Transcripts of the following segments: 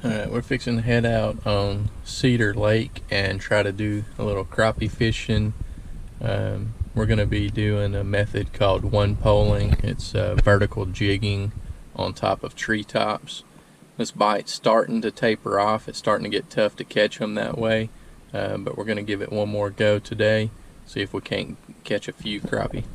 Alright, we're fixing to head out on Cedar Lake and try to do a little crappie fishing. We're going to be doing a method called one poling. It's vertical jigging on top of treetops. This bite's starting to taper off. It's starting to get tough to catch them that way, but we're going to give it one more go today, see if we can't catch a few crappie.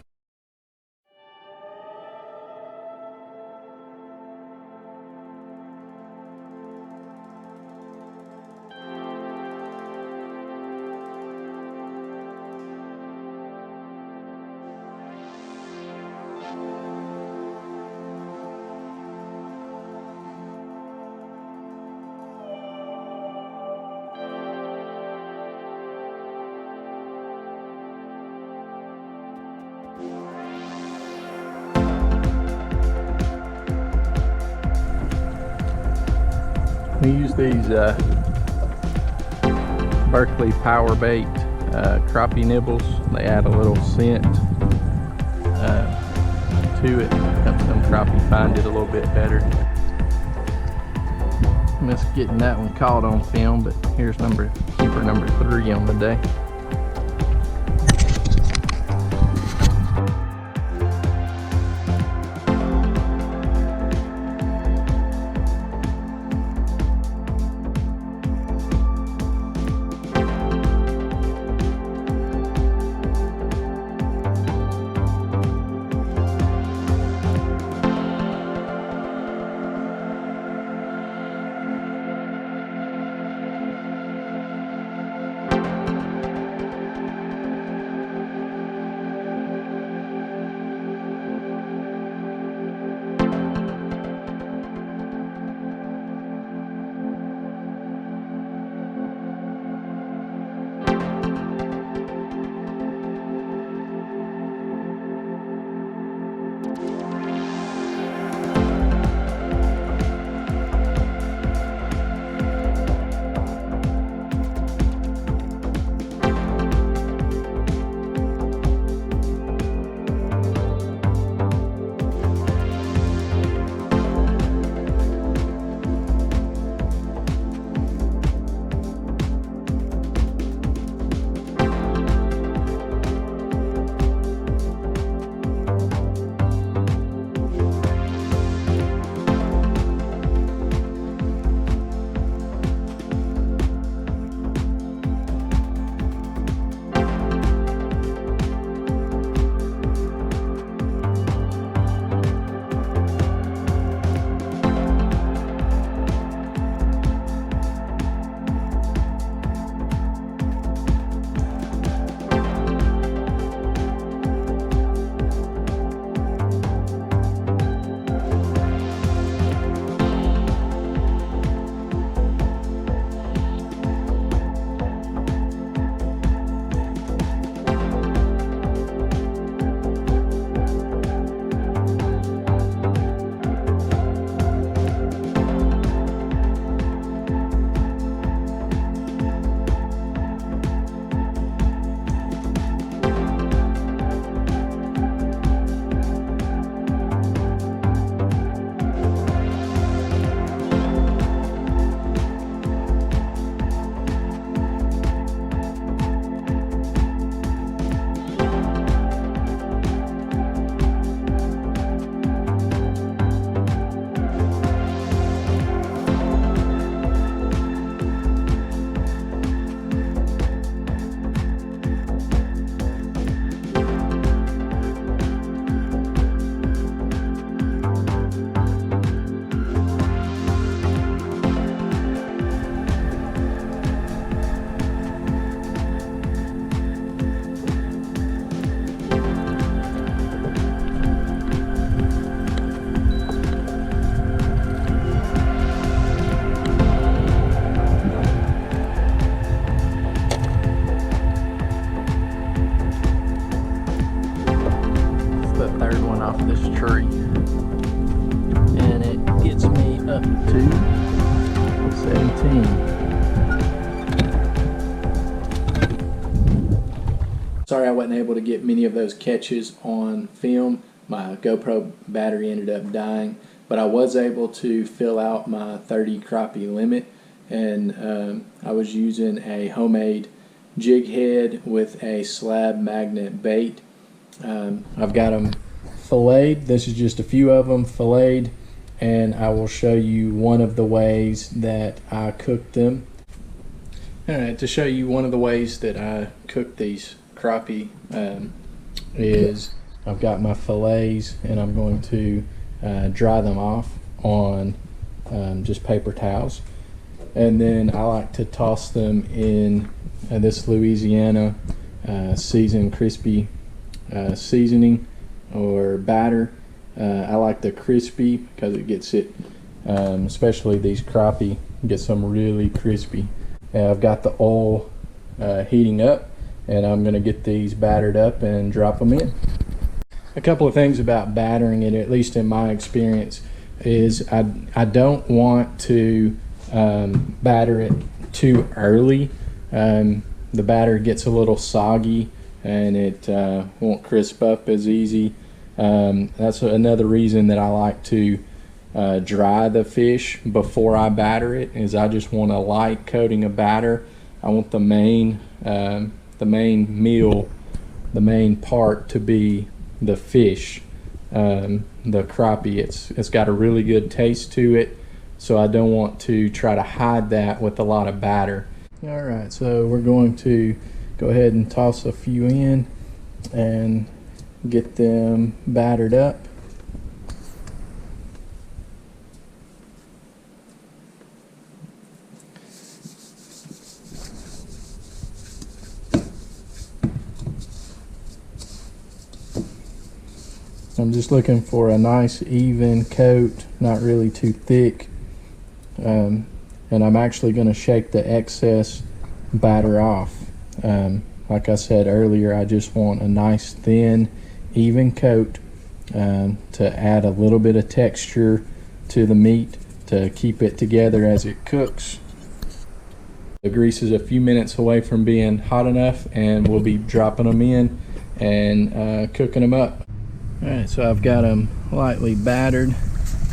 We use these Berkley power bait crappie nibbles. They add a little scent to it, helps them crappie find it a little bit better. Missed getting that one caught on film, but here's keeper number 3 on the day. Off this tree, and it gets me up to 17. Sorry I wasn't able to get many of those catches on film. My GoPro battery ended up dying, but I was able to fill out my 30 crappie limit, and I was using a homemade jig head with a slab magnet bait. I've got them filleted. This is just a few of them filleted, and I will show you one of the ways that I cooked them. Alright, to show you one of the ways that I cook these crappie is I've got my fillets, and I'm going to dry them off on just paper towels, and then I like to toss them in this Louisiana seasoned crispy seasoning or batter. I like the crispy because it gets it, especially these crappie, gets them really crispy. I've got the oil heating up, and I'm going to get these battered up and drop them in. A couple of things about battering it, at least in my experience, is I don't want to batter it too early. The batter gets a little soggy, and it won't crisp up as easy. That's another reason that I like to dry the fish before I batter it, is I just want a light coating of batter. I want the main meal, the main part to be the fish, the crappie. It's got a really good taste to it, so I don't want to try to hide that with a lot of batter. All right, so we're going to go ahead and toss a few in and get them battered up. I'm just looking for a nice even coat, not really too thick, and I'm actually going to shake the excess batter off. Like I said earlier, I just want a nice thin even coat to add a little bit of texture to the meat to keep it together as it cooks. The grease is a few minutes away from being hot enough, and we'll be dropping them in and cooking them up. Alright, so I've got them lightly battered.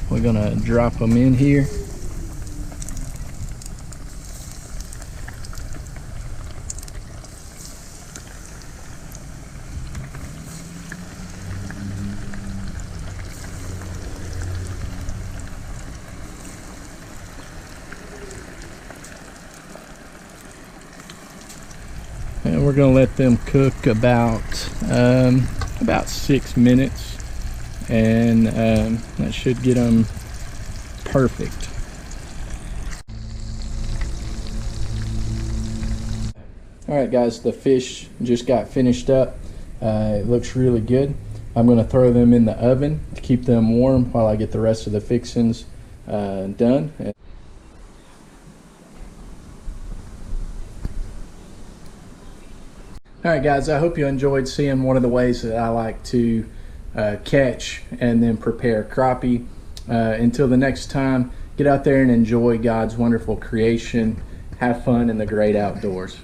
We're going to drop them in here. And we're going to let them cook about 6 minutes, and that should get them perfect. Alright guys, the fish just got finished up. It looks really good. I'm going to throw them in the oven to keep them warm while I get the rest of the fixings done. Alright guys, I hope you enjoyed seeing one of the ways that I like to catch and then prepare crappie. Until the next time, get out there and enjoy God's wonderful creation. Have fun in the great outdoors.